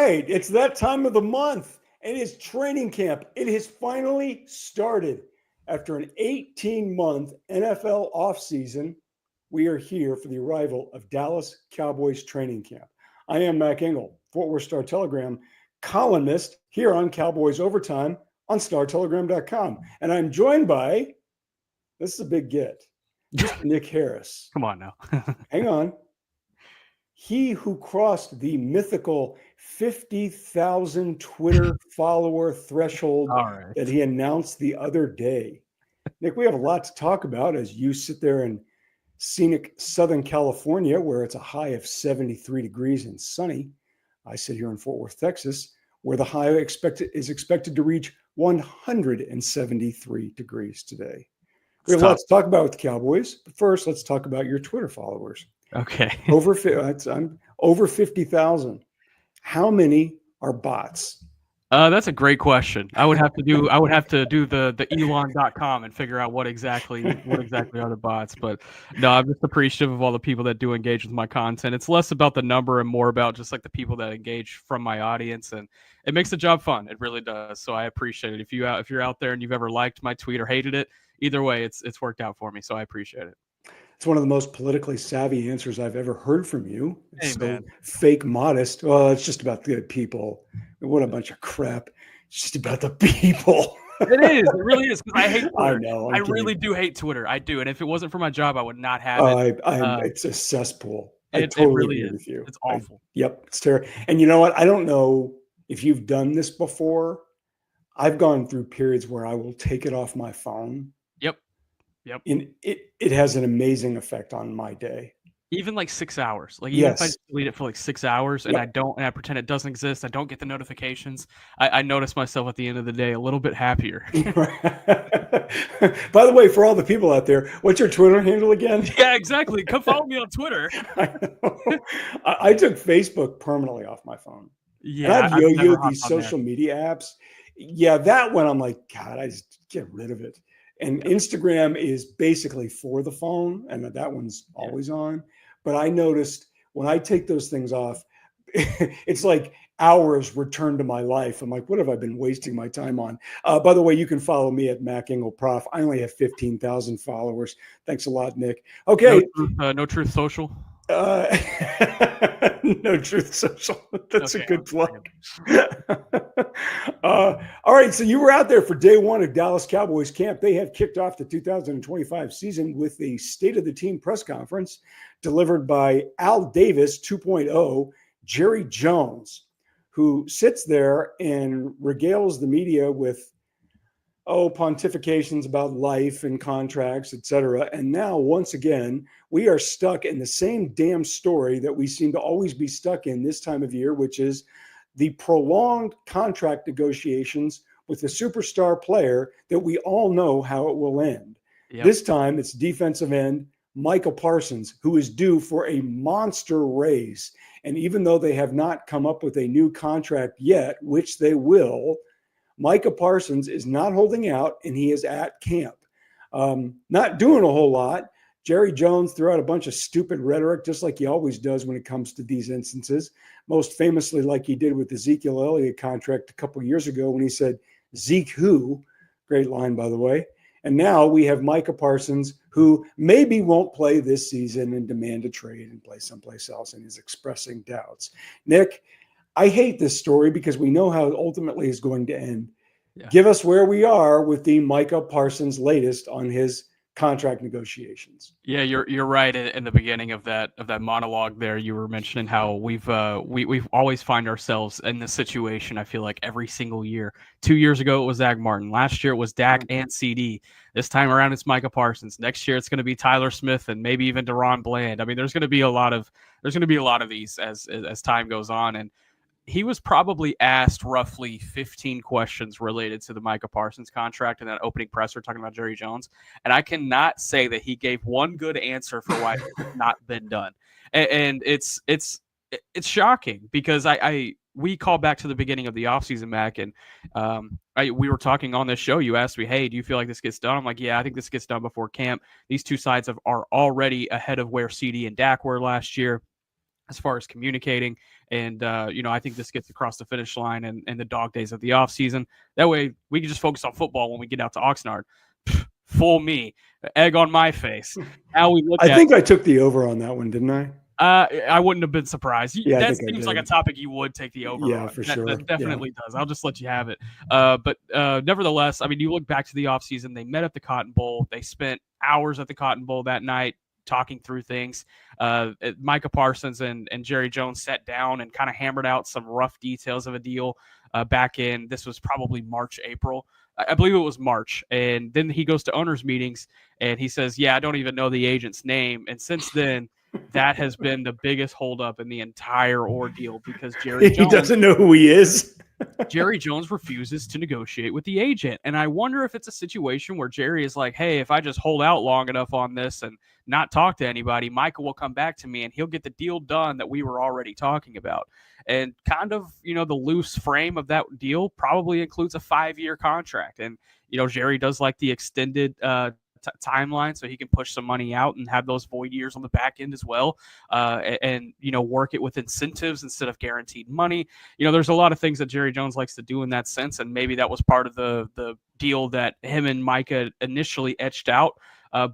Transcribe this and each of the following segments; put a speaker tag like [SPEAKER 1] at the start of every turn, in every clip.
[SPEAKER 1] right. It's that time of the month, and it's training camp. It has finally started. After an 18-month NFL offseason, we are here for the arrival of Dallas Cowboys training camp. I am Mac Engel, Fort Worth Star-Telegram columnist here on Cowboys Overtime on StarTelegram.com. And I'm joined by, this is a big get, Mr. Nick Harris.
[SPEAKER 2] Come on now.
[SPEAKER 1] Hang on. He who crossed the mythical 50,000 Twitter follower threshold that he announced the other day. Nick, we have a lot to talk about as you sit there in scenic Southern California, where it's a high of 73 degrees and sunny. I sit here in Fort Worth, Texas, where the high is expected to reach 173 degrees today. We have a lot to talk about with the Cowboys, but first, let's talk about your Twitter followers.
[SPEAKER 2] Okay.
[SPEAKER 1] I'm over 50,000. How many are bots?
[SPEAKER 2] That's a great question. I would have to do the Elon.com and figure out what exactly are the bots. But no, I'm just appreciative of all the people that do engage with my content. It's less about the number and more about just like the people that engage from my audience, and it makes the job fun. It really does. So I appreciate it. If you're out there and you've ever liked my tweet or hated it, either way, it's worked out for me. So I appreciate it.
[SPEAKER 1] It's one of the most politically savvy answers I've ever heard from you. It's
[SPEAKER 2] so
[SPEAKER 1] fake modest. Well, it's just about the people. What a bunch of crap. It's just about the people.
[SPEAKER 2] It is. It really is. Because I hate Twitter.
[SPEAKER 1] I know.
[SPEAKER 2] I really do hate Twitter. I do. And if it wasn't for my job, I would not have it.
[SPEAKER 1] It's a cesspool.
[SPEAKER 2] It really is. With you. It's awful.
[SPEAKER 1] Yep. It's terrible. And you know what? I don't know if you've done this before. I've gone through periods where I will take it off my phone.
[SPEAKER 2] Yep.
[SPEAKER 1] And it has an amazing effect on my day.
[SPEAKER 2] Even like 6 hours. Like even if I delete it for like 6 hours and
[SPEAKER 1] Yep.
[SPEAKER 2] I pretend it doesn't exist, I don't get the notifications. I notice myself at the end of the day a little bit happier.
[SPEAKER 1] By the way, for all the people out there, what's your Twitter handle again?
[SPEAKER 2] Yeah, exactly. Come follow me on Twitter.
[SPEAKER 1] I took Facebook permanently off my phone.
[SPEAKER 2] Yeah,
[SPEAKER 1] and I've yo-yoed these social media apps. Yeah, that one I'm like, God, I just get rid of it. And Instagram is basically for the phone, and that one's always on. But I noticed when I take those things off, it's like hours return to my life. I'm like, what have I been wasting my time on? By the way, you can follow me at Mac Engel Prof. I only have 15,000 followers. Thanks a lot, Nick. Okay.
[SPEAKER 2] No Truth Social?
[SPEAKER 1] No Truth Social. That's a good plug. All right. So you were out there for day one of Dallas Cowboys camp. They have kicked off the 2025 season with the State of the Team press conference delivered by Al Davis 2.0, Jerry Jones, who sits there and regales the media with pontifications about life and contracts, etc. And now, once again, we are stuck in the same damn story that we seem to always be stuck in this time of year, which is the prolonged contract negotiations with a superstar player that we all know how it will end. Yep. This time, it's defensive end Micah Parsons, who is due for a monster raise. And even though they have not come up with a new contract yet, which they will, Micah Parsons is not holding out, and he is at camp. Not doing a whole lot. Jerry Jones threw out a bunch of stupid rhetoric, just like he always does when it comes to these instances, most famously like he did with the Ezekiel Elliott contract a couple years ago when he said, Zeke who? Great line, by the way. And now we have Micah Parsons, who maybe won't play this season and demand a trade and play someplace else, and is expressing doubts. Nick, I hate this story because we know how it ultimately is going to end. Yeah. Give us where we are with the Micah Parsons latest on his contract negotiations.
[SPEAKER 2] Yeah, you're right. In the beginning of that monologue there, you were mentioning how we've always find ourselves in this situation. I feel like every single year. 2 years ago it was Zach Martin. Last year it was Dak and CD. This time around it's Micah Parsons. Next year it's going to be Tyler Smith and maybe even Deron Bland. I mean, there's going to be a lot of these as time goes on. And he was probably asked roughly 15 questions related to the Micah Parsons contract in that opening presser talking about Jerry Jones. And I cannot say that he gave one good answer for why it's not been done. And it's shocking because we call back to the beginning of the offseason, Mac, and we were talking on this show. You asked me, hey, do you feel like this gets done? I'm like, yeah, I think this gets done before camp. These two sides are already ahead of where CD and Dak were last year. as far as communicating. And, I think this gets across the finish line and the dog days of the offseason. That way we can just focus on football when we get out to Oxnard. Fool me. Egg on my face. Now we look
[SPEAKER 1] I think I took the over on that one, didn't I?
[SPEAKER 2] I wouldn't have been surprised.
[SPEAKER 1] Yeah, I
[SPEAKER 2] That
[SPEAKER 1] think I
[SPEAKER 2] seems like a
[SPEAKER 1] did.
[SPEAKER 2] topic you would take the over
[SPEAKER 1] Yeah,
[SPEAKER 2] on.
[SPEAKER 1] for
[SPEAKER 2] That
[SPEAKER 1] sure.
[SPEAKER 2] definitely does. I'll just let you have it. But nevertheless, I mean, you look back to the offseason, they met at the Cotton Bowl. They spent hours at the Cotton Bowl that night talking through things. Micah Parsons and Jerry Jones sat down and kind of hammered out some rough details of a deal back in, this was probably March, April. I believe it was March. And then he goes to owners' meetings and he says, yeah, I don't even know the agent's name. And since then, that has been the biggest holdup in the entire ordeal because
[SPEAKER 1] He doesn't know who he is.
[SPEAKER 2] Jerry Jones refuses to negotiate with the agent. And I wonder if it's a situation where Jerry is like, hey, if I just hold out long enough on this and not talk to anybody, Michael will come back to me and he'll get the deal done that we were already talking about. And kind of, the loose frame of that deal probably includes a 5-year contract. And, Jerry does like the extended timeline so he can push some money out and have those void years on the back end as well, and work it with incentives instead of guaranteed money. There's a lot of things that Jerry Jones likes to do in that sense, and maybe that was part of the deal that him and Micah initially etched out.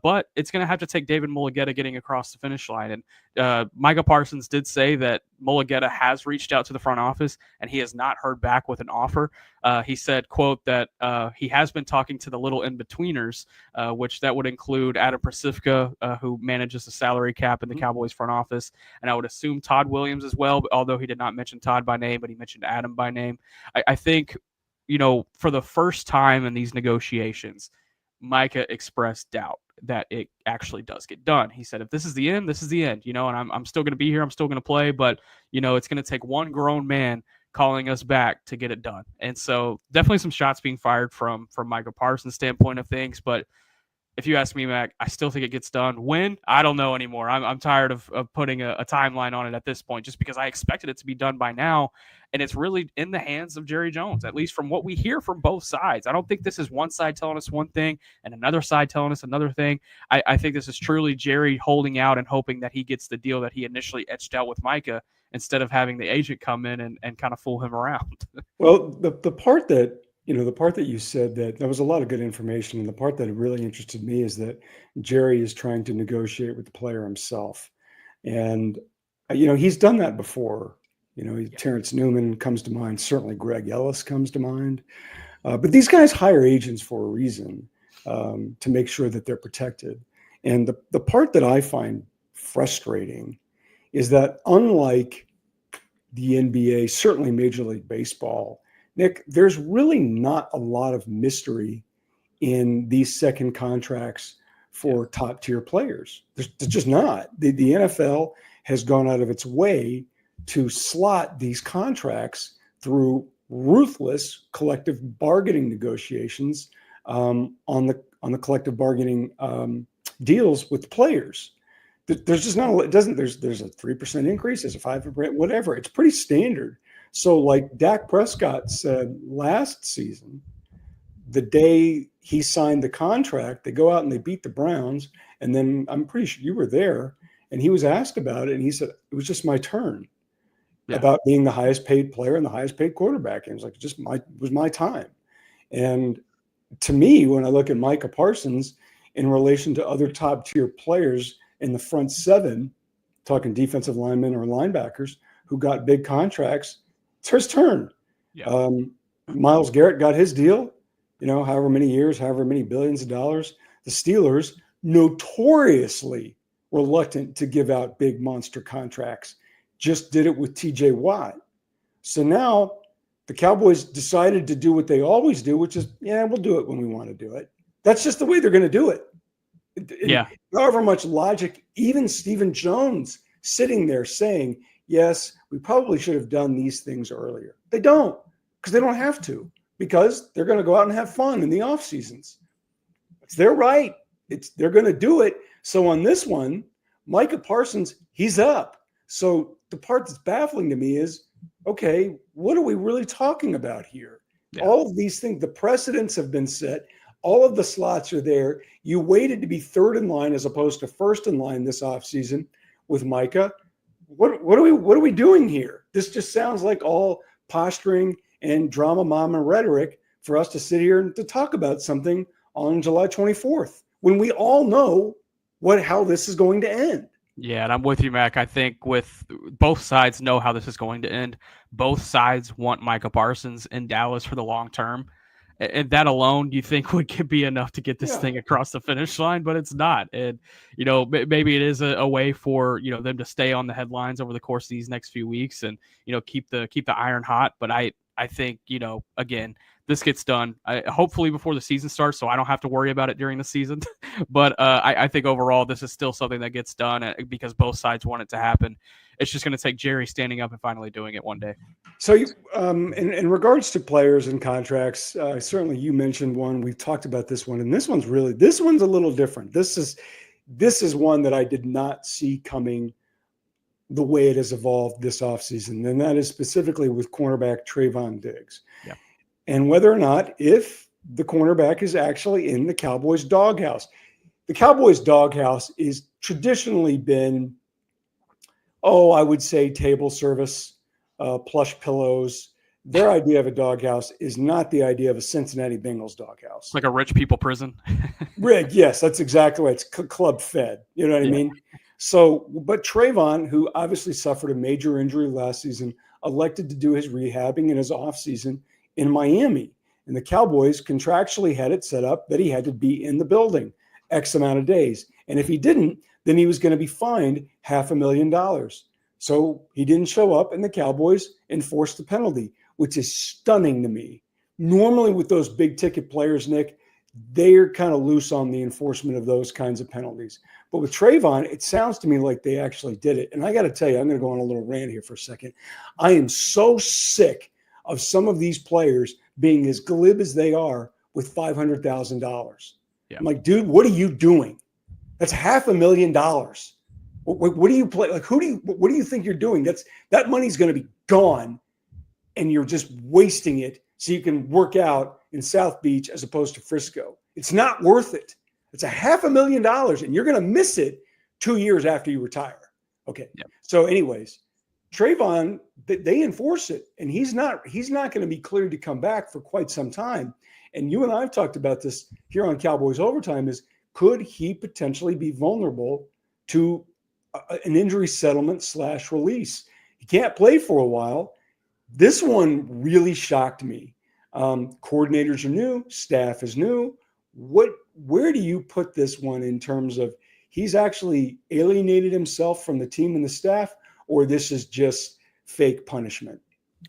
[SPEAKER 2] But it's going to have to take David Mulugeta getting across the finish line. And Micah Parsons did say that Mulugeta has reached out to the front office and he has not heard back with an offer. He said, quote, that he has been talking to the little in-betweeners, which that would include Adam Pacifica, who manages the salary cap in the Cowboys front office. And I would assume Todd Williams as well, although he did not mention Todd by name, but he mentioned Adam by name. I think, for the first time in these negotiations, Micah expressed doubt that it actually does get done. He said, if this is the end, this is the end, and I'm still going to be here. I'm still going to play, but it's going to take one grown man calling us back to get it done. And so definitely some shots being fired from Micah Parsons' standpoint of things. But if you ask me, Mac, I still think it gets done. When? I don't know anymore. I'm tired of putting a timeline on it at this point, just because I expected it to be done by now. And it's really in the hands of Jerry Jones, at least from what we hear from both sides. I don't think this is one side telling us one thing and another side telling us another thing. I think this is truly Jerry holding out and hoping that he gets the deal that he initially etched out with Micah instead of having the agent come in and kind of fool him around.
[SPEAKER 1] Well, the part that the part that you said that was a lot of good information. And the part that really interested me is that Jerry is trying to negotiate with the player himself. And, he's done that before. Terrence Newman comes to mind. Certainly Greg Ellis comes to mind. But these guys hire agents for a reason, to make sure that they're protected. And the part that I find frustrating is that unlike the NBA, certainly Major League Baseball, Nick, there's really not a lot of mystery in these second contracts for top tier players. There's just not. The NFL has gone out of its way to slot these contracts through ruthless collective bargaining negotiations on the collective bargaining deals with players. There's just not. It doesn't. There's a 3% increase. There's a 5%, whatever. It's pretty standard. So, like Dak Prescott said last season, the day he signed the contract, they go out and they beat the Browns. And then I'm pretty sure you were there, and he was asked about it, and he said it was just my turn about being the highest paid player and the highest paid quarterback. And it was like it was my time. And to me, when I look at Micah Parsons in relation to other top tier players in the front seven, talking defensive linemen or linebackers who got big contracts, it's his turn. Yeah. Myles Garrett got his deal, however many years, however many billions of dollars. The Steelers, notoriously reluctant to give out big monster contracts, just did it with TJ Watt. So now the Cowboys decided to do what they always do, which is, we'll do it when we want to do it. That's just the way they're going to do it. However much logic, even Stephen Jones sitting there saying, yes, we probably should have done these things earlier. They don't, because they don't have to, because they're going to go out and have fun in the off seasons. It's their right. They're going to do it. So on this one, Micah Parsons, he's up. So the part that's baffling to me is, okay, what are we really talking about here? Yeah. All of these things, the precedents have been set. All of the slots are there. You waited to be third in line as opposed to first in line this offseason with Micah. what are we doing here? This just sounds like all posturing and drama mama rhetoric for us to sit here and to talk about something on July 24th when we all know how this is going to end.
[SPEAKER 2] Yeah, and I'm with you, Mac. I think with both sides know how this is going to end. Both sides want Micah Parsons in Dallas for the long term. And that alone, you think could be enough to get this thing across the finish line, but it's not. And, maybe it is a way for, them to stay on the headlines over the course of these next few weeks and, keep the iron hot. But I think, again, this gets done hopefully before the season starts, so I don't have to worry about it during the season. But I think overall this is still something that gets done because both sides want it to happen. It's just going to take Jerry standing up and finally doing it one day.
[SPEAKER 1] So, in regards to players and contracts, certainly you mentioned one. We've talked about this one, and this one's a little different. This is one that I did not see coming the way it has evolved this offseason, and that is specifically with cornerback Trevon Diggs.
[SPEAKER 2] Yeah.
[SPEAKER 1] And whether or not, if the cornerback is actually in the Cowboys' doghouse. The Cowboys' doghouse is traditionally been, I would say table service, plush pillows. Their idea of a doghouse is not the idea of a Cincinnati Bengals doghouse.
[SPEAKER 2] It's like a rich people prison.
[SPEAKER 1] Rig, yes, that's exactly right. It's club fed. You know what I mean? So, but Trevon, who obviously suffered a major injury last season, elected to do his rehabbing in his offseason in Miami. And the Cowboys contractually had it set up that he had to be in the building X amount of days. And if he didn't, then he was going to be fined $500,000. So he didn't show up, and the Cowboys enforced the penalty, which is stunning to me. Normally with those big ticket players, Nick, they're kind of loose on the enforcement of those kinds of penalties. But with Trevon, it sounds to me like they actually did it. And I got to tell you, I'm going to go on a little rant here for a second. I am so sick of some of these players being as glib as they are with $500,000.
[SPEAKER 2] Yeah.
[SPEAKER 1] I'm like, dude, what are you doing? That's $500,000. What do you play? Like, what do you think you're doing? That money's going to be gone, and you're just wasting it so you can work out in South Beach as opposed to Frisco. It's not worth it. It's $500,000, and you're going to miss it 2 years after you retire. Okay.
[SPEAKER 2] Yep.
[SPEAKER 1] So anyways, Trevon, they enforce it, and he's not going to be cleared to come back for quite some time. And you and I have talked about this here on Cowboys Overtime is, could he potentially be vulnerable to an injury settlement / release? He can't play for a while. This one really shocked me. Coordinators are new, staff is new. Where do you put this one in terms of he's actually alienated himself from the team and the staff, or this is just fake punishment?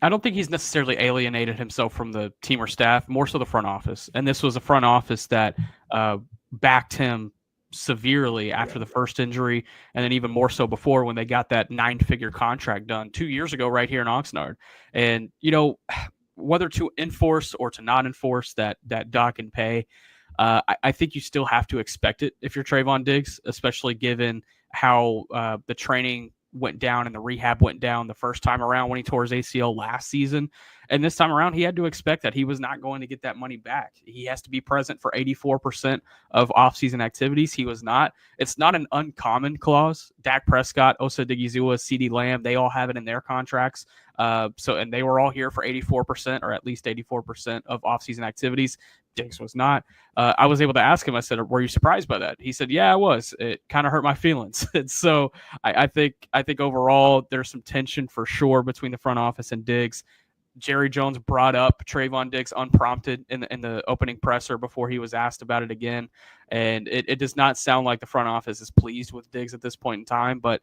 [SPEAKER 2] I don't think he's necessarily alienated himself from the team or staff, more so the front office. And this was a front office that backed him severely after the first injury, and then even more so before when they got that 9-figure contract done 2 years ago right here in Oxnard. And, whether to enforce or to not enforce that dock and pay, I think you still have to expect it if you're Trevon Diggs, especially given how the training went down and the rehab went down the first time around when he tore his ACL last season. And this time around, he had to expect that he was not going to get that money back. He has to be present for 84% of offseason activities. He was not. It's not an uncommon clause. Dak Prescott, Osa Digizua, CeeDee Lamb, they all have it in their contracts. And they were all here for 84% or at least 84% of offseason activities. Diggs was not. I was able to ask him, I said, were you surprised by that? He said, yeah, I was. It kind of hurt my feelings. And so I think overall there's some tension for sure between the front office and Diggs. Jerry Jones brought up Trevon Diggs unprompted in the opening presser before he was asked about it again. And it does not sound like the front office is pleased with Diggs at this point in time. But,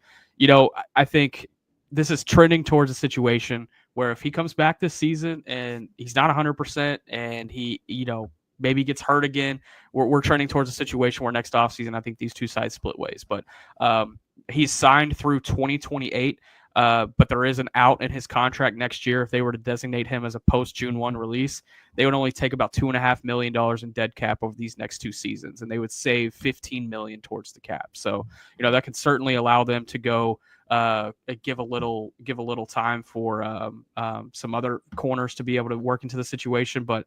[SPEAKER 2] I think this is trending towards a situation where if he comes back this season and he's not 100% and he, maybe gets hurt again, we're trending towards a situation where next offseason, I think these two sides split ways. But he's signed through 2028. But there is an out in his contract next year. If they were to designate him as a post-June 1 release, they would only take about $2.5 million in dead cap over these next 2 seasons, and they would save $15 million towards the cap. So, that can certainly allow them to go give a little time for some other corners to be able to work into the situation. But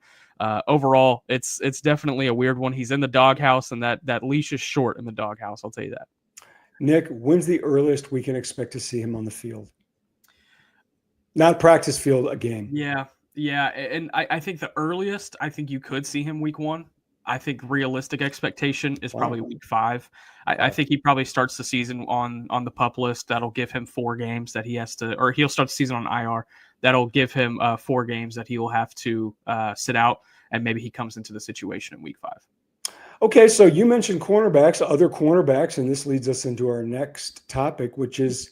[SPEAKER 2] overall, it's definitely a weird one. He's in the doghouse, and that leash is short in the doghouse. I'll tell you that.
[SPEAKER 1] Nick, when's the earliest we can expect to see him on the field? Not practice field, a game.
[SPEAKER 2] Yeah, and I think the earliest I think you could see him week 1. I think realistic expectation is probably
[SPEAKER 1] Wow.
[SPEAKER 2] week 5. I think he probably starts the season on the pup list. That'll give him 4 games that he has to, or he'll start the season on IR. That'll give him 4 games that he will have to sit out, and maybe he comes into the situation in week 5.
[SPEAKER 1] Okay, so you mentioned cornerbacks, other cornerbacks, and this leads us into our next topic, which is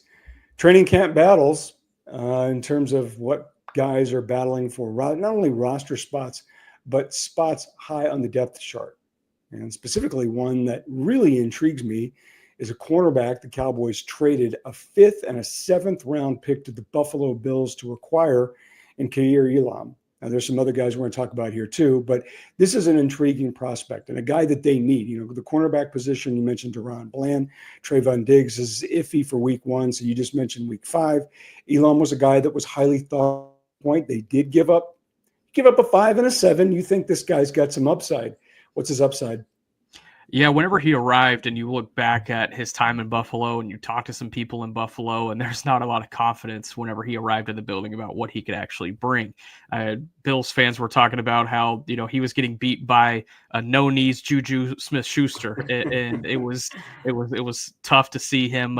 [SPEAKER 1] training camp battles in terms of what guys are battling for not only roster spots, but spots high on the depth chart. And specifically, one that really intrigues me is a cornerback the Cowboys traded a 5th and a 7th round pick to the Buffalo Bills to acquire in Kaiir Elam. Now, there's some other guys we're going to talk about here too, but this is an intriguing prospect and a guy that they need. You know, the cornerback position, you mentioned DaRon Bland. Trevon Diggs is iffy for week 1, so you just mentioned week 5. Elam was a guy that was highly thought point. They did give up a 5 and a 7. You think this guy's got some upside. What's his upside?
[SPEAKER 2] Yeah, whenever he arrived and you look back at his time in Buffalo and you talk to some people in Buffalo, and there's not a lot of confidence whenever he arrived in the building about what he could actually bring. Bills fans were talking about how, you know, he was getting beat by a no-knees Juju Smith-Schuster, and it was tough to see him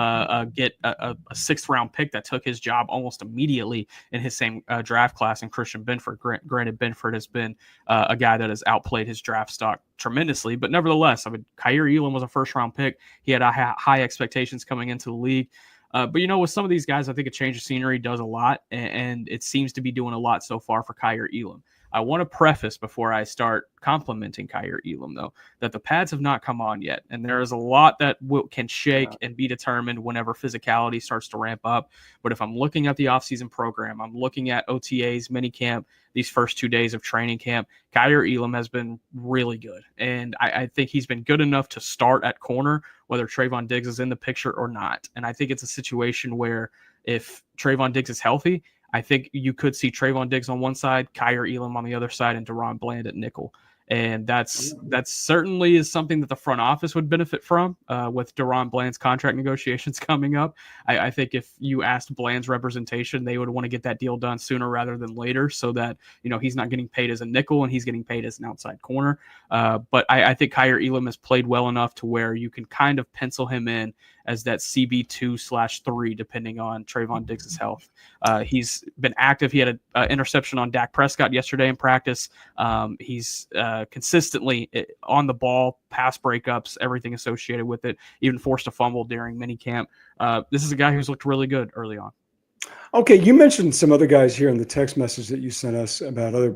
[SPEAKER 2] get a 6th round pick that took his job almost immediately in his same draft class. And Christian Benford, granted, Benford has been a guy that has outplayed his draft stock tremendously, but nevertheless, I mean, Kaiir Elam was a 1st round pick. He had high expectations coming into the league. But, you know, with some of these guys, I think a change of scenery does a lot, and it seems to be doing a lot so far for Kaiir Elam. I want to preface before I start complimenting Kaiir Elam, though, that the pads have not come on yet, and there is a lot that can shake and be determined whenever physicality starts to ramp up. But if I'm looking at the offseason program, I'm looking at OTAs, minicamp, these first 2 days of training camp, Kaiir Elam has been really good, and I think he's been good enough to start at corner, whether Trevon Diggs is in the picture or not. And I think it's a situation where if Trevon Diggs is healthy, I think you could see Trevon Diggs on one side, Kaiir Elam on the other side, and DaRon Bland at nickel. And that's certainly is something that the front office would benefit from with DaRon Bland's contract negotiations coming up. I think if you asked Bland's representation, they would want to get that deal done sooner rather than later, so that, you know, he's not getting paid as a nickel and he's getting paid as an outside corner. But I think Kaiir Elam has played well enough to where you can kind of pencil him in as that CB2/3, depending on Trevon Diggs' health. He's been active. He had an interception on Dak Prescott yesterday in practice. He's consistently on the ball, pass breakups, everything associated with it, even forced a fumble during minicamp. This is a guy who's looked really good early on.
[SPEAKER 1] Okay, you mentioned some other guys here in the text message that you sent us about other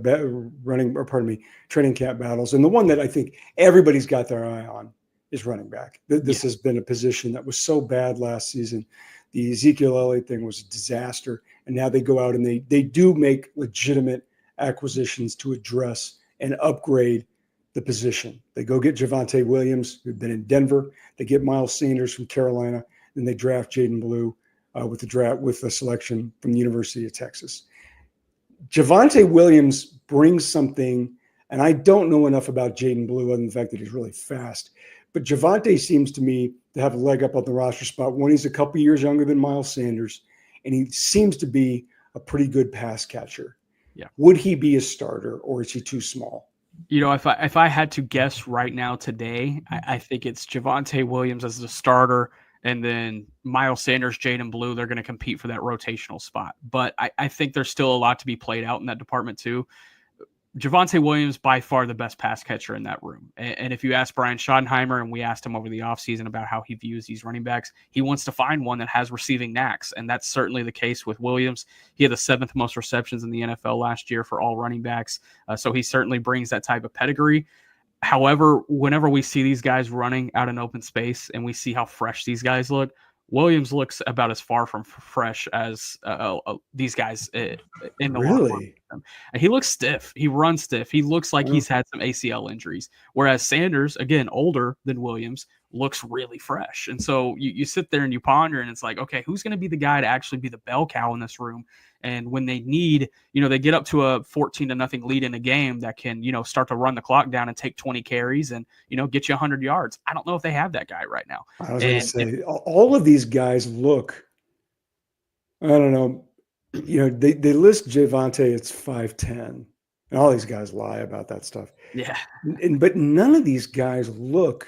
[SPEAKER 1] training camp battles. And the one that I think everybody's got their eye on is running back. This has been a position that was so bad last season. The Ezekiel Elliott thing was a disaster. And now they go out and they do make legitimate acquisitions to address and upgrade the position. They go get Javonte Williams, who'd been in Denver. They get Miles Sanders from Carolina. Then they draft Jaden Blue with the selection from the University of Texas. Javonte Williams brings something, and I don't know enough about Jaden Blue other than the fact that he's really fast. But Javonte seems to me to have a leg up on the roster spot. One, he's a couple years younger than Miles Sanders, and he seems to be a pretty good pass catcher.
[SPEAKER 2] Yeah.
[SPEAKER 1] Would he be a starter, or is he too small?
[SPEAKER 2] You know, if I had to guess right now today, I think it's Javonte Williams as the starter, and then Miles Sanders, Jaden Blue, they're going to compete for that rotational spot. But I think there's still a lot to be played out in that department too. Javonte Williams, by far the best pass catcher in that room. And if you ask Brian Schottenheimer, and we asked him over the offseason about how he views these running backs, he wants to find one that has receiving knacks. And that's certainly the case with Williams. He had the 7th most receptions in the NFL last year for all running backs. So he certainly brings that type of pedigree. However, whenever we see these guys running out in open space and we see how fresh these guys look, Williams looks about as far from fresh as these guys in the
[SPEAKER 1] Really?
[SPEAKER 2] and he looks stiff. He runs stiff. He looks like he's had some ACL injuries. Whereas Sanders, again, older than Williams, looks really fresh. And so you sit there and you ponder, and it's like, okay, who's going to be the guy to actually be the bell cow in this room? And when they need, they get up to a 14-0 lead in a game that can, start to run the clock down and take 20 carries and, get you 100 yards. I don't know if they have that guy right now.
[SPEAKER 1] I was going to say, all of these guys look, I don't know, they list Javonte, it's 5'10", and all these guys lie about that stuff.
[SPEAKER 2] Yeah.
[SPEAKER 1] But none of these guys look,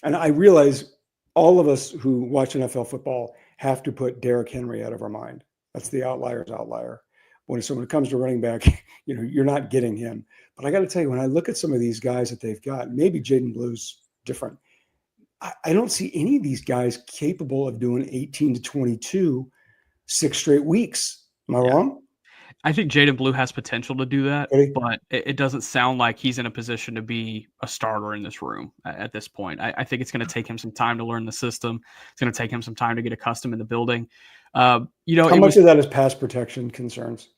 [SPEAKER 1] and I realize all of us who watch NFL football have to put Derrick Henry out of our mind. That's the outlier. When it comes to running back, you're not getting him. But I got to tell you, when I look at some of these guys that they've got, maybe Jaden Blue's different. I don't see any of these guys capable of doing 18 to 22 6 straight weeks. Am I wrong?
[SPEAKER 2] I think Jaden Blue has potential to do that,
[SPEAKER 1] Really?
[SPEAKER 2] but it doesn't sound like he's in a position to be a starter in this room at this point. I think it's going to take him some time to learn the system. It's going to take him some time to get accustomed in the building.
[SPEAKER 1] How much of that is pass protection concerns?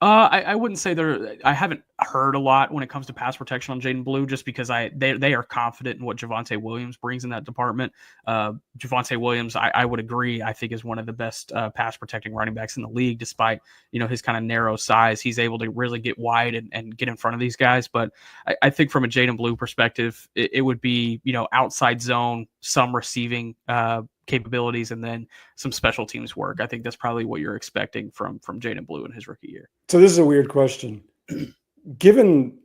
[SPEAKER 2] I wouldn't say I haven't heard a lot when it comes to pass protection on Jaden Blue, just because they are confident in what Javonte Williams brings in that department. Javonte Williams, I would agree, I think is one of the best pass protecting running backs in the league, despite, his kind of narrow size. He's able to really get wide and get in front of these guys. But I think from a Jaden Blue perspective, it would be, outside zone, some receiving capabilities, and then some special teams work. I think that's probably what you're expecting from Jaden Blue in his rookie year.
[SPEAKER 1] So this is a weird question. Given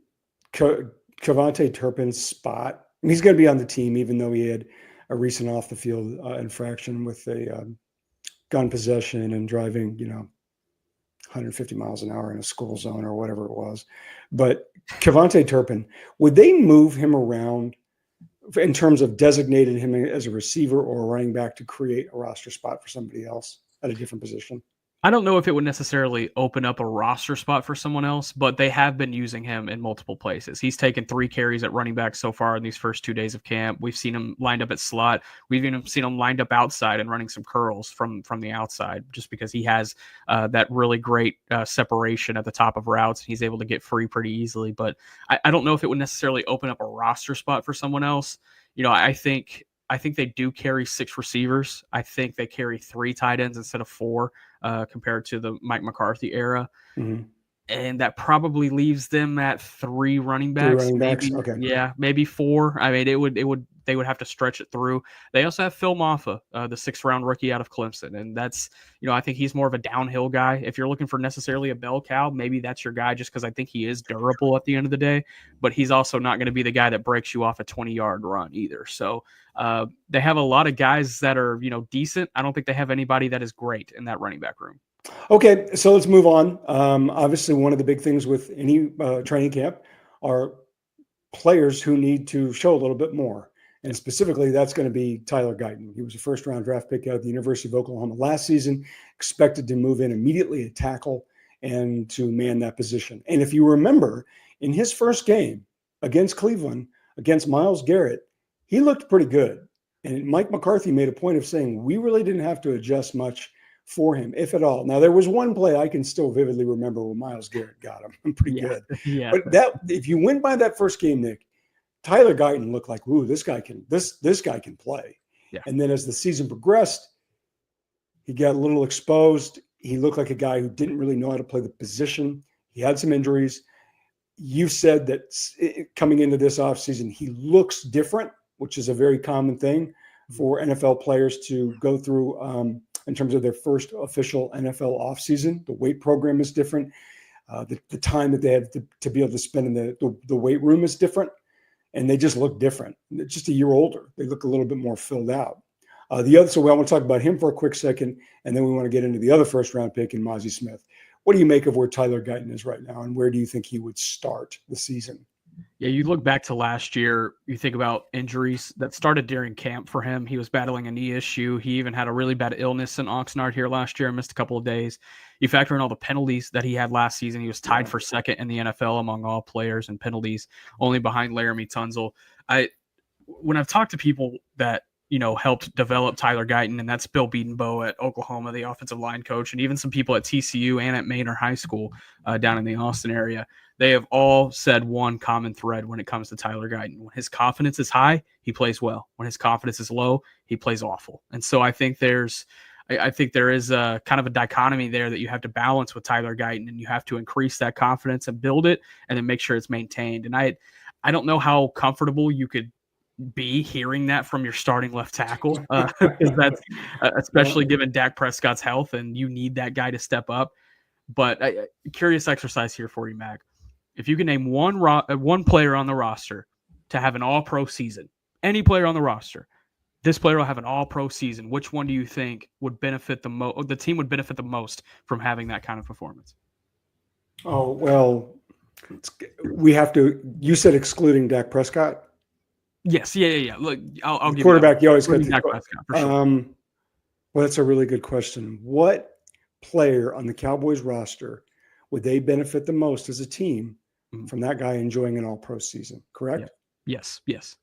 [SPEAKER 1] KaVontae Turpin's spot, and he's going to be on the team, even though he had a recent off the field infraction with a gun possession and driving, 150 miles an hour in a school zone or whatever it was. But KaVontae Turpin, would they move him around in terms of designating him as a receiver or a running back to create a roster spot for somebody else at a different position?
[SPEAKER 2] I don't know if it would necessarily open up a roster spot for someone else, but they have been using him in multiple places. He's taken 3 carries at running back so far in these first 2 days of camp. We've seen him lined up at slot. We've even seen him lined up outside and running some curls from the outside, just because he has that really great separation at the top of routes. He's able to get free pretty easily, but I don't know if it would necessarily open up a roster spot for someone else. I think they do carry 6 receivers. I think they carry 3 tight ends instead of 4, compared to the Mike McCarthy era.
[SPEAKER 1] Mm-hmm.
[SPEAKER 2] And that probably leaves them at 3 running backs.
[SPEAKER 1] 3 running backs.
[SPEAKER 2] Maybe,
[SPEAKER 1] okay.
[SPEAKER 2] Yeah, maybe 4. I mean, they would have to stretch it through. They also have Phil Maffa, the 6th round rookie out of Clemson. And that's, I think he's more of a downhill guy. If you're looking for necessarily a bell cow, maybe that's your guy, just because I think he is durable at the end of the day, but he's also not going to be the guy that breaks you off a 20-yard run either. So they have a lot of guys that are, decent. I don't think they have anybody that is great in that running back room.
[SPEAKER 1] Okay, so let's move on. Obviously, one of the big things with any training camp are players who need to show a little bit more. And specifically, that's going to be Tyler Guyton. He was a first-round draft pick out of the University of Oklahoma last season, expected to move in immediately at tackle and to man that position. And if you remember, in his first game against Cleveland, against Myles Garrett, he looked pretty good. And Mike McCarthy made a point of saying, we really didn't have to adjust much for him, if at all. Now, there was one play I can still vividly remember where Myles Garrett got him. Pretty good.
[SPEAKER 2] Yeah.
[SPEAKER 1] But if you went by that first game, Nick, Tyler Guyton looked like, ooh, this guy can play.
[SPEAKER 2] Yeah.
[SPEAKER 1] And then as the season progressed, he got a little exposed. He looked like a guy who didn't really know how to play the position. He had some injuries. You said that coming into this offseason, he looks different, which is a very common thing for NFL players to go through in terms of their first official NFL offseason. The weight program is different. The time that they have to be able to spend in the weight room is different. And they just look different. They're just a year older. They look a little bit more filled out. So I want to talk about him for a quick second, and then we want to get into the other first-round pick in Mazi Smith. What do you make of where Tyler Guyton is right now, and where do you think he would start the season?
[SPEAKER 2] Yeah, you look back to last year, you think about injuries that started during camp for him. He was battling a knee issue. He even had a really bad illness in Oxnard here last year and missed a couple of days. You factor in all the penalties that he had last season. He was tied for second in the NFL among all players in penalties, only behind Laramie Tunzel. When I've talked to people that helped develop Tyler Guyton, and that's Bill Beatonbow at Oklahoma, the offensive line coach, and even some people at TCU and at Manor High School down in the Austin area. They have all said one common thread when it comes to Tyler Guyton. When his confidence is high, he plays well. When his confidence is low, he plays awful. And so I think there is a kind of a dichotomy there that you have to balance with Tyler Guyton, and you have to increase that confidence and build it and then make sure it's maintained. And I don't know how comfortable you could be hearing that from your starting left tackle, because that's especially given Dak Prescott's health, and you need that guy to step up. But curious exercise here for you, Mac. If you can name one player on the roster to have an all-pro season, any player on the roster, this player will have an all-pro season. Which one do you think would benefit the team would benefit the most from having that kind of performance?
[SPEAKER 1] Oh, well, we have to – you said excluding Dak Prescott?
[SPEAKER 2] Yes, yeah. Look, I'll give
[SPEAKER 1] quarterback. You always got
[SPEAKER 2] Dak Prescott for sure.
[SPEAKER 1] Well, that's a really good question. What player on the Cowboys roster would they benefit the most as a team from that guy enjoying an all-pro season? Correct?
[SPEAKER 2] Yeah. Yes.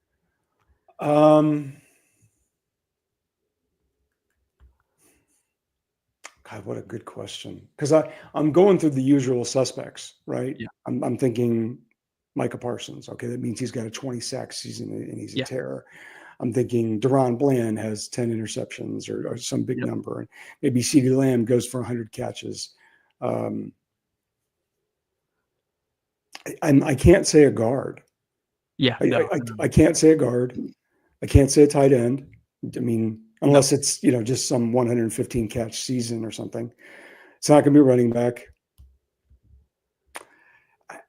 [SPEAKER 1] God, what a good question. Because I'm going through the usual suspects, right?
[SPEAKER 2] Yeah.
[SPEAKER 1] I'm thinking Micah Parsons. Okay, that means he's got a 20-sack season and he's a terror. I'm thinking Deron Bland has 10 interceptions or some big number. And maybe CeeDee Lamb goes for 100 catches. I can't say a guard.
[SPEAKER 2] Yeah.
[SPEAKER 1] I can't say a guard. I can't say a tight end. I mean, unless it's, just some 115 catch season or something. It's not going to be running back.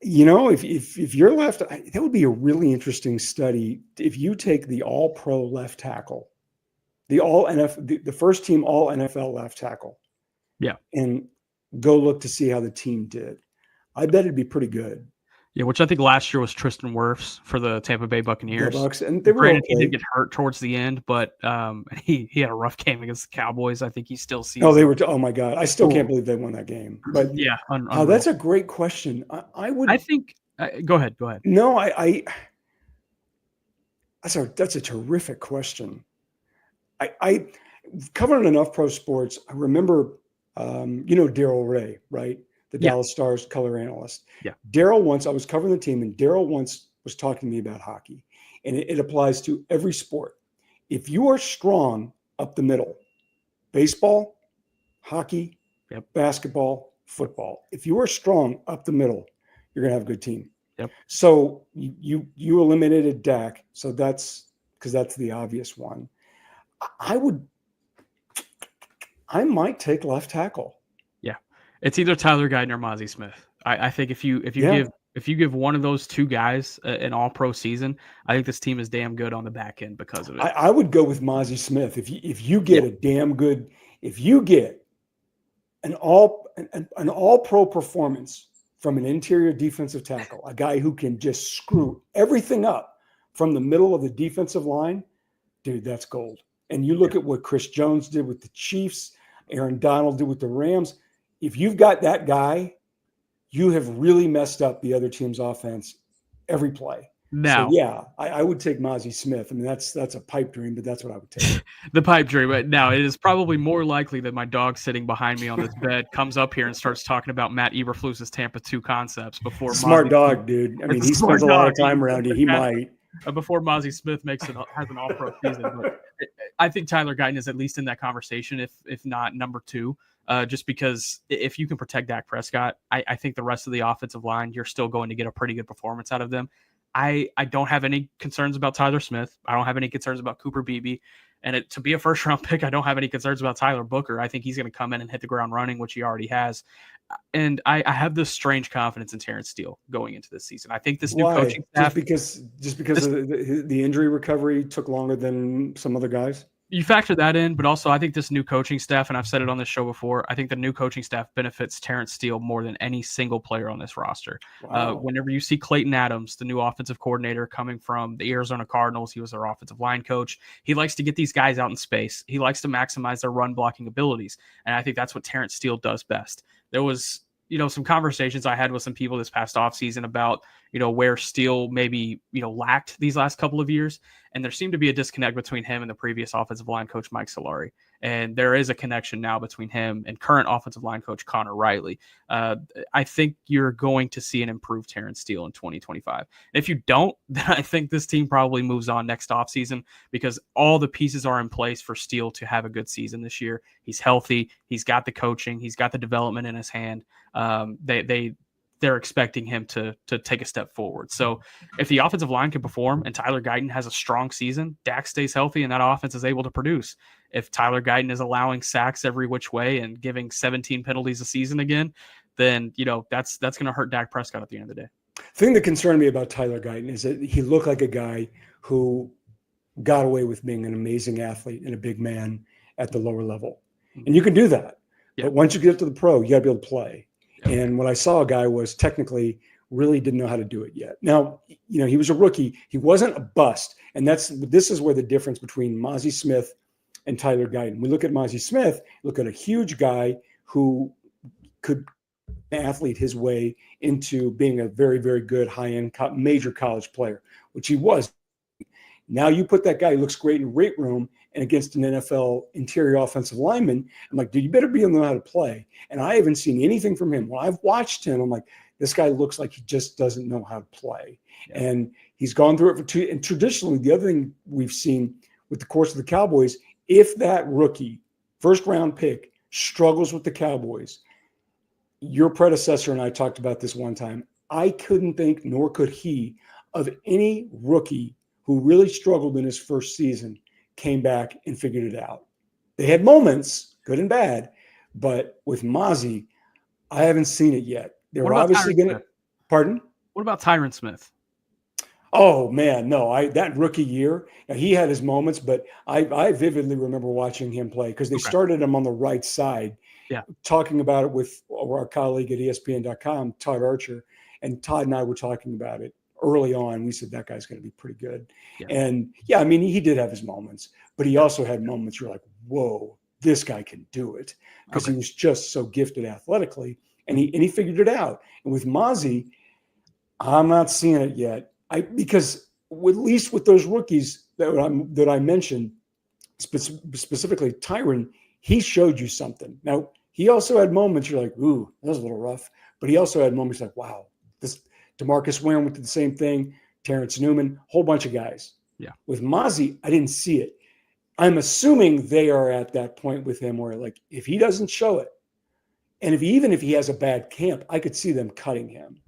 [SPEAKER 1] If you're left, that would be a really interesting study. If you take the all-pro left tackle, the first team all NFL left tackle, and go look to see how the team did, I bet it'd be pretty good.
[SPEAKER 2] Yeah, which I think last year was Tristan Wirfs for the Tampa Bay Buccaneers.
[SPEAKER 1] And they were okay.
[SPEAKER 2] He did get hurt towards the end, but he had a rough game against the Cowboys. I think he still sees.
[SPEAKER 1] Oh, they were. Oh my God, I still can't believe they won that game. But
[SPEAKER 2] yeah,
[SPEAKER 1] that's a great question. I think.
[SPEAKER 2] Go ahead.
[SPEAKER 1] No, that's a terrific question. I covered enough pro sports. I remember, Darryl Ray, right? The Dallas Stars color analyst.
[SPEAKER 2] Yeah.
[SPEAKER 1] Darryl I was covering the team, and Darryl once was talking to me about hockey, and it applies to every sport. If you are strong up the middle, baseball, hockey, basketball, football, if you are strong up the middle, you're going to have a good team.
[SPEAKER 2] Yep.
[SPEAKER 1] So you eliminated Dak. So that's the obvious one. I might take left tackle.
[SPEAKER 2] It's either Tyler Guyton or Mozzie Smith. I think if you give one of those two guys an all-pro season, I think this team is damn good on the back end because of it.
[SPEAKER 1] I would go with Mozzie Smith. If you get a damn good, if you get an all-pro performance from an interior defensive tackle, a guy who can just screw everything up from the middle of the defensive line, dude, that's gold. And you look at what Chris Jones did with the Chiefs, Aaron Donald did with the Rams. If you've got that guy, you have really messed up the other team's offense every play.
[SPEAKER 2] Now,
[SPEAKER 1] so I would take Mozzie Smith. I mean, that's a pipe dream, but that's what I would take.
[SPEAKER 2] The pipe dream. But now it is probably more likely that my dog sitting behind me on this bed comes up here and starts talking about Matt Eberflus's Tampa 2 concepts before.
[SPEAKER 1] Smart dog, dude. I mean, he spends a lot of time around you. He might.
[SPEAKER 2] Before Mozzie Smith has an all-pro season. But I think Tyler Guyton is at least in that conversation, if not number 2. Just because if you can protect Dak Prescott, I think the rest of the offensive line, you're still going to get a pretty good performance out of them. I don't have any concerns about Tyler Smith. I don't have any concerns about Cooper Beebe. And to be a first-round pick, I don't have any concerns about Tyler Booker. I think he's going to come in and hit the ground running, which he already has. And I have this strange confidence in Terrence Steele going into this season. I think this new coaching staff...
[SPEAKER 1] Just because of the injury recovery took longer than some other guys?
[SPEAKER 2] You factor that in, but also I think this new coaching staff, and I've said it on this show before, I think the new coaching staff benefits Terrence Steele more than any single player on this roster. Wow. Whenever you see Clayton Adams, the new offensive coordinator coming from the Arizona Cardinals, he was their offensive line coach. He likes to get these guys out in space. He likes to maximize their run blocking abilities, and I think that's what Terrence Steele does best. There was some conversations I had with some people this past offseason about, where Steele maybe, lacked these last couple of years. And there seemed to be a disconnect between him and the previous offensive line coach, Mike Solari. And there is a connection now between him and current offensive line coach Connor Riley. I think you're going to see an improved Terrence Steele in 2025. If you don't, then I think this team probably moves on next offseason, because all the pieces are in place for Steele to have a good season this year. He's healthy. He's got the coaching. He's got the development in his hand. They're expecting him to take a step forward. So if the offensive line can perform and Tyler Guyton has a strong season, Dak stays healthy and that offense is able to produce. If Tyler Guyton is allowing sacks every which way and giving 17 penalties a season again, then, that's going to hurt Dak Prescott at the end of the day.
[SPEAKER 1] The thing that concerned me about Tyler Guyton is that he looked like a guy who got away with being an amazing athlete and a big man at the lower level. And you can do that. Yeah. But once you get to the pro, you got to be able to play. And what I saw a guy was technically really didn't know how to do it yet. Now, he was a rookie. He wasn't a bust. And this is where the difference between Mazi Smith and Tyler Guyton. We look at Mazi Smith, look at a huge guy who could athlete his way into being a very, very good high-end major college player, which he was. Now you put that guy who looks great in weight room and against an NFL interior offensive lineman, I'm like, dude, you better be able to know how to play. And I haven't seen anything from him. When I've watched him, I'm like, this guy looks like he just doesn't know how to play. Yeah. And he's gone through it for two. And traditionally, the other thing we've seen with the course of the Cowboys, if that rookie first-round pick struggles with the Cowboys, your predecessor and I talked about this one time, I couldn't think, nor could he, of any rookie who really struggled in his first season, came back and figured it out. They had moments, good and bad, but with Mazi, I haven't seen it yet. They were obviously going to. Pardon?
[SPEAKER 2] What about Tyron Smith?
[SPEAKER 1] Oh man, no! That rookie year, he had his moments, but I vividly remember watching him play because they started him on the right side.
[SPEAKER 2] Yeah,
[SPEAKER 1] talking about it with our colleague at ESPN.com, Todd Archer, and Todd and I were talking about it early on. We said that guy's going to be pretty good, and he did have his moments, but he also had moments you're like, whoa, this guy can do it, because he was just so gifted athletically, and he figured it out. And with Mazi, I'm not seeing it yet. Because at least with those rookies that I mentioned, specifically Tyron, he showed you something. Now, he also had moments you're like, ooh, that was a little rough. But he also had moments like, wow, this DeMarcus Ware went through the same thing, Terrence Newman, whole bunch of guys.
[SPEAKER 2] Yeah.
[SPEAKER 1] With Mazi, I didn't see it. I'm assuming they are at that point with him where, like, if he doesn't show it, and even if he has a bad camp, I could see them cutting him.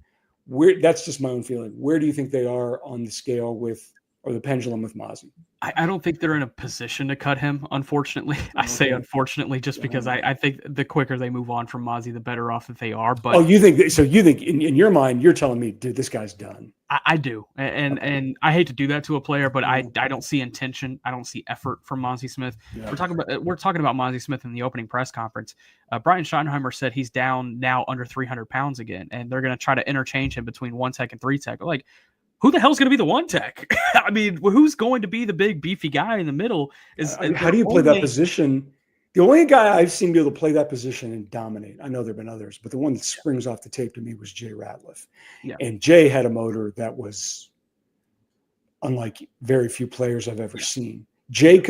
[SPEAKER 1] That's just my own feeling. Where do you think they are on the scale or the pendulum with Mazi?
[SPEAKER 2] I don't think they're in a position to cut him, unfortunately. I say unfortunately just because I think the quicker they move on from Mazi, the better off that they are. But
[SPEAKER 1] you think in your mind, you're telling me, dude, this guy's done.
[SPEAKER 2] I do. And I hate to do that to a player, but I don't see intention. I don't see effort from Mazi Smith. Yeah. We're talking about Mazi Smith in the opening press conference. Brian Schottenheimer said he's down now under 300 pounds again, and they're going to try to interchange him between 1 tech and 3 tech. Like, who the hell's going to be the 1 tech? I mean, who's going to be the big beefy guy in the middle?
[SPEAKER 1] How do you play that position? The only guy I've seen be able to play that position and dominate, I know there have been others, but the one that springs off the tape to me was Jay Ratliff. Yeah. And Jay had a motor that was unlike very few players I've ever seen. Jay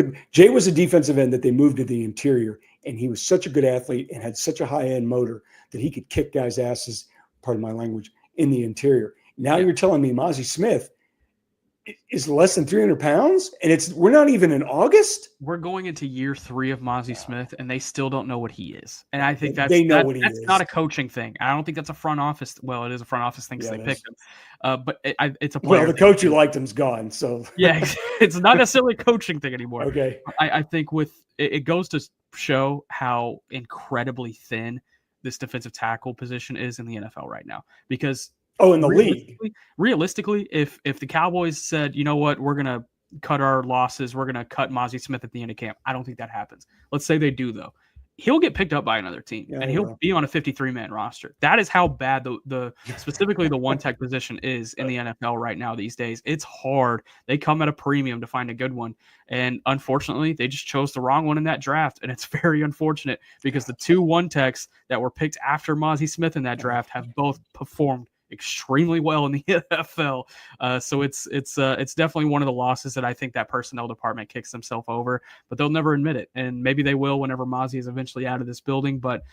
[SPEAKER 1] was a defensive end that they moved to the interior, and he was such a good athlete and had such a high-end motor that he could kick guys' asses, pardon my language, in the interior. Now you're telling me Mazi Smith is less than 300 pounds, and we're not even in August.
[SPEAKER 2] We're going into year 3 of Mazi Smith, and they still don't know what he is. And I think that's not a coaching thing. I don't think that's a front office. Well, it is a front office thing because they picked him. But it's a player.
[SPEAKER 1] Well, the coach who liked him's gone, so
[SPEAKER 2] it's not necessarily a coaching thing anymore.
[SPEAKER 1] Okay,
[SPEAKER 2] I think it goes to show how incredibly thin this defensive tackle position is in the NFL right now, because.
[SPEAKER 1] In the league.
[SPEAKER 2] Realistically, if the Cowboys said, you know what, we're going to cut our losses, we're going to cut Mazi Smith at the end of camp, I don't think that happens. Let's say they do, though. He'll get picked up by another team, and he'll be on a 53-man roster. That is how bad specifically the 1 tech position is in the NFL right now these days. It's hard. They come at a premium to find a good one, and unfortunately, they just chose the wrong one in that draft, and it's very unfortunate because the 2 1 techs that were picked after Mazi Smith in that draft have both performed extremely well in the NFL. So it's definitely one of the losses that I think that personnel department kicks themselves over, but they'll never admit it. And maybe they will whenever Mozzie is eventually out of this building. But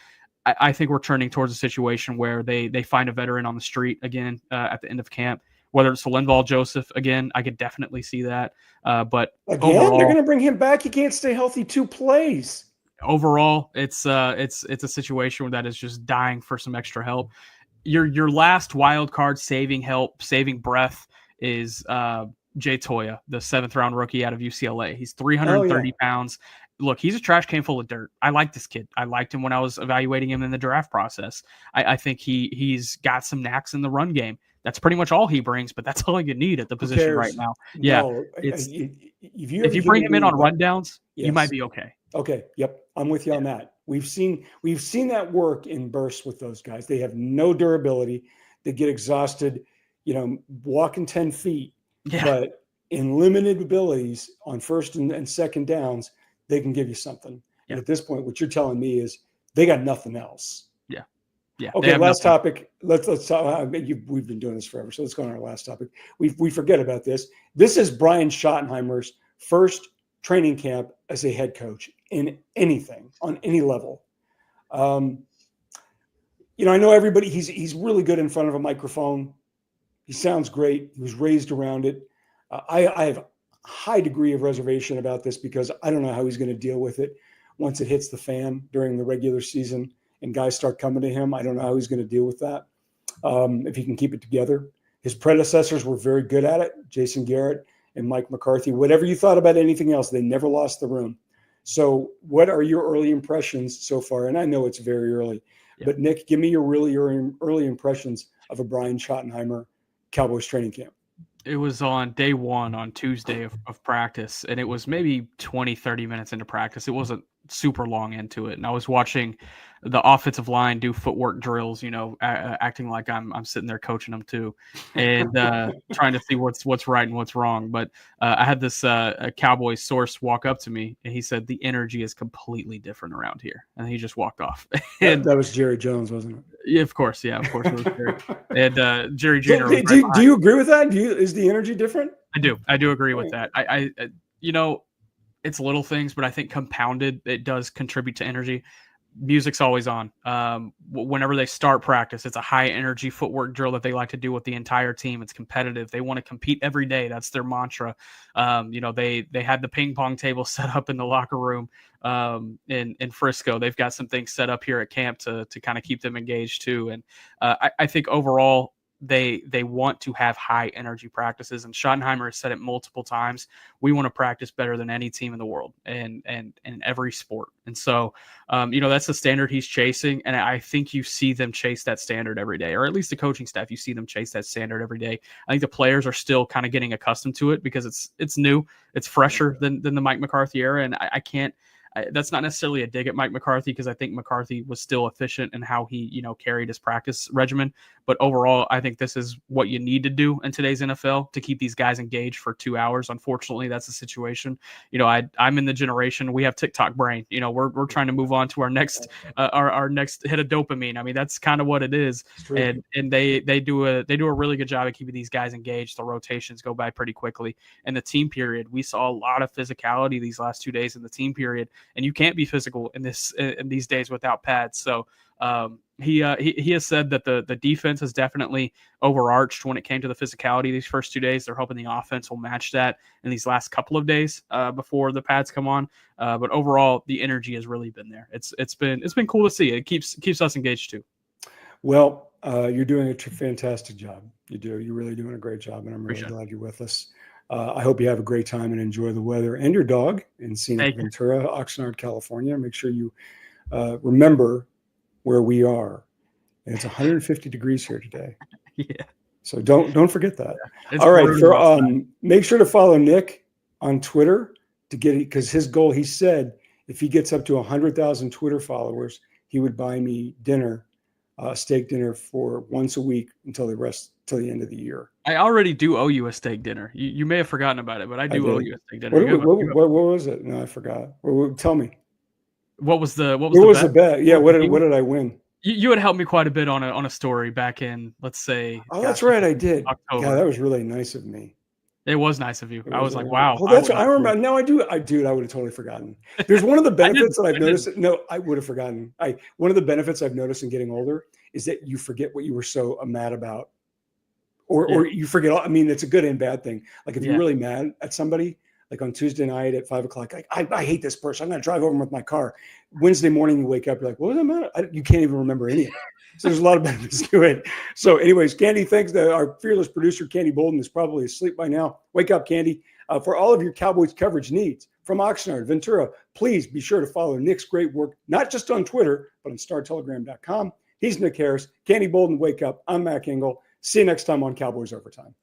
[SPEAKER 2] I think we're turning towards a situation where they find a veteran on the street again at the end of camp. Whether it's Linval Joseph again, I could definitely see that. But
[SPEAKER 1] again,
[SPEAKER 2] overall,
[SPEAKER 1] they're going to bring him back. He can't stay healthy 2 plays.
[SPEAKER 2] Overall, it's a situation that is just dying for some extra help. Your last wild card saving breath is Jay Toya, the 7th round rookie out of UCLA. He's 330 pounds. Look, he's a trash can full of dirt. I like this kid. I liked him when I was evaluating him in the draft process. I think he's got some knacks in the run game. That's pretty much all he brings, but that's all you need at the position right now. Yeah,
[SPEAKER 1] no,
[SPEAKER 2] if you bring him in on rundowns, you might be okay.
[SPEAKER 1] Okay, yep, I'm with you on that. We've seen that work in bursts with those guys. They have no durability. They get exhausted, walking 10 feet. Yeah. But in limited abilities on first and second downs, they can give you something. Yeah. And at this point, what you're telling me is they got nothing else.
[SPEAKER 2] Yeah. Yeah.
[SPEAKER 1] Okay, last topic. Let's talk. We've been doing this forever, so let's go on our last topic. We forget about this. This is Brian Schottenheimer's first training camp as a head coach in anything on any level. I know everybody. He's really good in front of a microphone. He sounds great. He was raised around it. I have a high degree of reservation about this because I don't know how he's going to deal with it once it hits the fan during the regular season and guys start coming to him. I don't know how he's going to deal with that. If he can keep it together. His predecessors were very good at it, Jason Garrett and Mike McCarthy. Whatever you thought about anything else, they never lost the room. So what are your early impressions so far? And I know it's very early, but Nick, give me your really early impressions of a Brian Schottenheimer Cowboys training camp.
[SPEAKER 2] It was on day 1 on Tuesday of practice, and it was maybe 20, 30 minutes into practice. It wasn't super long into it. And I was watching the offensive line do footwork drills, acting like I'm sitting there coaching them too, and trying to see what's right and what's wrong. But I had this a Cowboys source walk up to me, and he said the energy is completely different around here, and he just walked off. And
[SPEAKER 1] that was Jerry Jones, wasn't it?
[SPEAKER 2] Yeah, of course. It was Jerry. And Jerry Jr.
[SPEAKER 1] Do you agree with that? Is the energy different?
[SPEAKER 2] I do agree with that. I it's little things, but I think compounded, it does contribute to energy. Music's always on. Whenever they start practice, it's a high energy footwork drill that they like to do with the entire team. It's competitive. They want to compete every day. That's their mantra. They had the ping pong table set up in the locker room in Frisco. They've got some things set up here at camp to kind of keep them engaged too. And I think overall, they want to have high energy practices, and Schottenheimer has said it multiple times. We want to practice better than any team in the world and in every sport. And so, that's the standard he's chasing. And I think you see them chase that standard every day, or at least the coaching staff, you see them chase that standard every day. I think the players are still kind of getting accustomed to it because it's new, it's fresher than the Mike McCarthy era. And I can't, that's not necessarily a dig at Mike McCarthy, because I think McCarthy was still efficient in how he, carried his practice regimen. But overall, I think this is what you need to do in today's NFL to keep these guys engaged for 2 hours. Unfortunately, that's the situation. I'm in the generation, we have TikTok brain. We're trying to move on to our next our next hit of dopamine. I mean, that's kind of what it is. And they do a really good job of keeping these guys engaged. The rotations go by pretty quickly. And the team period, we saw a lot of physicality these last 2 days in the team period. And you can't be physical in these days without pads. So he has said that the defense has definitely overarched when it came to the physicality these first 2 days. They're hoping the offense will match that in these last couple of days before the pads come on. But overall, the energy has really been there. It's been cool to see. It keeps us engaged too.
[SPEAKER 1] Well, you're doing a fantastic job. You're really doing a great job, and I'm really glad you're with us. I hope you have a great time and enjoy the weather and your dog in scenic Ventura, Oxnard, California. Make sure you remember where we are. And it's 150 degrees here today.
[SPEAKER 2] Yeah.
[SPEAKER 1] So don't forget that. Yeah. All right. Make sure to follow Nick on Twitter to get it, because his goal, he said, if he gets up to 100,000 Twitter followers, he would buy me dinner, steak dinner for once a week until the end of the year.
[SPEAKER 2] I already do owe you a steak dinner. You may have forgotten about it, but I do owe you a steak dinner.
[SPEAKER 1] What was it? No, I forgot. Tell me.
[SPEAKER 2] What was the
[SPEAKER 1] bet? Yeah, what did I win?
[SPEAKER 2] You had helped me quite a bit on a story back in, let's say,
[SPEAKER 1] Oh, that's
[SPEAKER 2] gosh,
[SPEAKER 1] right, I did. Yeah, that
[SPEAKER 2] October.
[SPEAKER 1] was really nice of me.
[SPEAKER 2] It was nice of you.
[SPEAKER 1] It
[SPEAKER 2] I
[SPEAKER 1] was
[SPEAKER 2] was
[SPEAKER 1] it
[SPEAKER 2] like,
[SPEAKER 1] was
[SPEAKER 2] wow,
[SPEAKER 1] oh,
[SPEAKER 2] I
[SPEAKER 1] that's
[SPEAKER 2] would
[SPEAKER 1] what I
[SPEAKER 2] have
[SPEAKER 1] remember.
[SPEAKER 2] totally.
[SPEAKER 1] No, dude, I would have totally forgotten. There's one of the
[SPEAKER 2] I didn't.
[SPEAKER 1] benefits that I've
[SPEAKER 2] I didn't.
[SPEAKER 1] noticed. No, I would have forgotten. One of the benefits I've noticed in getting older is that you forget what you were so mad about,
[SPEAKER 2] Yeah.
[SPEAKER 1] or you forget. I mean, it's a good and bad thing. Like if you're
[SPEAKER 2] Yeah.
[SPEAKER 1] really mad at somebody, like on Tuesday night at 5 o'clock, like I hate this person. I'm going to drive over them with my car. Wednesday morning, you wake up, you're like, what was that matter? You can't even remember any of it. So there's a lot of benefits to it. So, anyways, Candy, thanks to our fearless producer, Candy Bolden, is probably asleep by now. Wake up, Candy. For all of your Cowboys coverage needs from Oxnard, Ventura, please be sure to follow Nick's great work, not just on Twitter, but on StarTelegram.com. He's Nick Harris. Candy Bolden, wake up. I'm Mac Engel. See you next time on Cowboys Overtime.